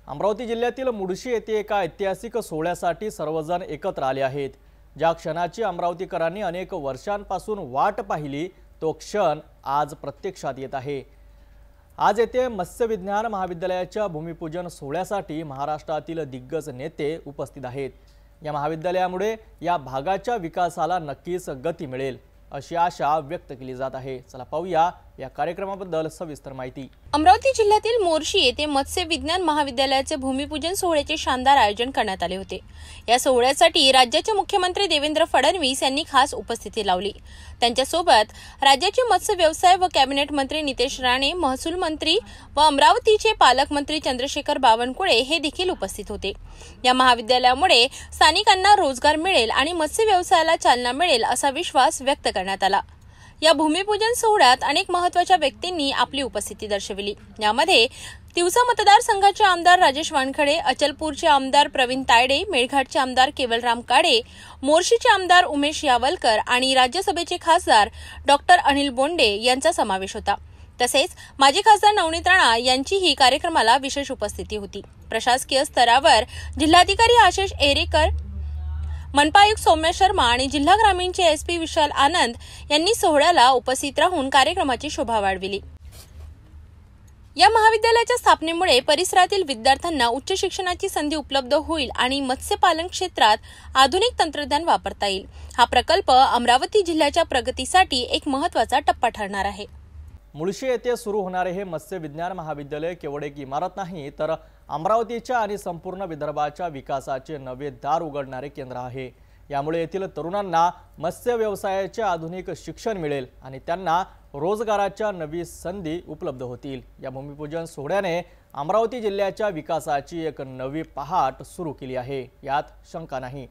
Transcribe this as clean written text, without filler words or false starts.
अमरावती जिल्ह्यातील मुळशी येथे एका ऐतिहासिक सोहळ्यासाठी सर्वजण एकत्र आले आहेत। ज्या क्षणाची अमरावतीकरांनी अनेक वर्षांपासून वाट पाहिली तो क्षण आज प्रत्यक्षात येत आहे। आज येथे मत्स्य विज्ञान महाविद्यालयाच्या भूमिपूजन सोहळ्यासाठी महाराष्ट्रातील दिग्गज नेते उपस्थित आहेत। या महाविद्यालयामुळे या भागाच्या विकासाला नक्कीच गती मिळेल अशी आशा व्यक्त केली जात आहे। चला पाहूया या कार्यक्रमाबद्दल सविस्तर माहिती। अमरावती जिल्ह्यातील मोर्शी येथे मत्स्य विज्ञान महाविद्यालयाचे भूमिपूजन सोहळ्याचे शानदार आयोजन करण्यात आले होते। या सोहळ्यासाठी राज्याचे मुख्यमंत्री देवेंद्र फडणवीस यांनी खास उपस्थिती लावली। त्यांच्या सोबत राज्याचे मत्स्य व्यवसाय व कॅबिनेट मंत्री नितेश राणे, महसूल मंत्री व अमरावतीचे पालकमंत्री चंद्रशेखर बावनकुळे हे देखील उपस्थित होते। या महाविद्यालयामुळे स्थानिकांना रोजगार मिळेल आणि मत्स्य व्यवसायाला चालना मिळेल असा विश्वास व्यक्त करण्यात आला। या भूमिपूजन सोहळ्यात अनेक महत्त्वाच्या व्यक्तींनी आपली उपस्थिती दर्शविली। यामध्ये तिवसा मतदारसंघाचे आमदार राजेश वानखडे, अचलपूरचे आमदार प्रवीण तायडे, मेळघाटचे आमदार केवलराम काळे, मोर्शीचे आमदार उमेश यावलकर आणि राज्यसभेचे खासदार डॉक्टर अनिल बोंडे यांचा समावेश होता। तसेच माजी खासदार नवनीत राणा यांचीही कार्यक्रमाला विशेष उपस्थिती होती। प्रशासकीय स्तरावर जिल्हाधिकारी आशिष एरेकर, मनपा आयुक्त सौम्या शर्मा आणि जिल्हा ग्रामीणचे एसपी विशाल आनंद यांनी सोहळ्याला उपस्थित राहून कार्यक्रमाची शोभा वाढविली। या महाविद्यालयाच्या स्थापनेमुळे परिसरातील विद्यार्थ्यांना उच्च शिक्षणाची संधी उपलब्ध होईल आणि मत्स्यपालन क्षेत्रात आधुनिक तंत्रज्ञान वापरता येईल। हा प्रकल्प अमरावती जिल्ह्याच्या प्रगतीसाठी एक महत्त्वाचा टप्पा ठरणार आहे। मुळशी येथे सुरू होणारे हे मत्स्य विज्ञान महाविद्यालय केवळ एक इमारत नाही तर अमरावतीच्या आणि संपूर्ण विदर्भाच्या विकासाचे नवे दार उघडणारे केंद्र आहे। यामुळे येथील तरुणांना मत्स्य व्यवसायाचे आधुनिक शिक्षण मिळेल आणि त्यांना रोजगाराच्या नवी संधी उपलब्ध होतील। या भूमिपूजन सोहळ्याने अमरावती जिल्ह्याच्या विकासाची एक नवी पहाट सुरू केली आहे, यात शंका नाही।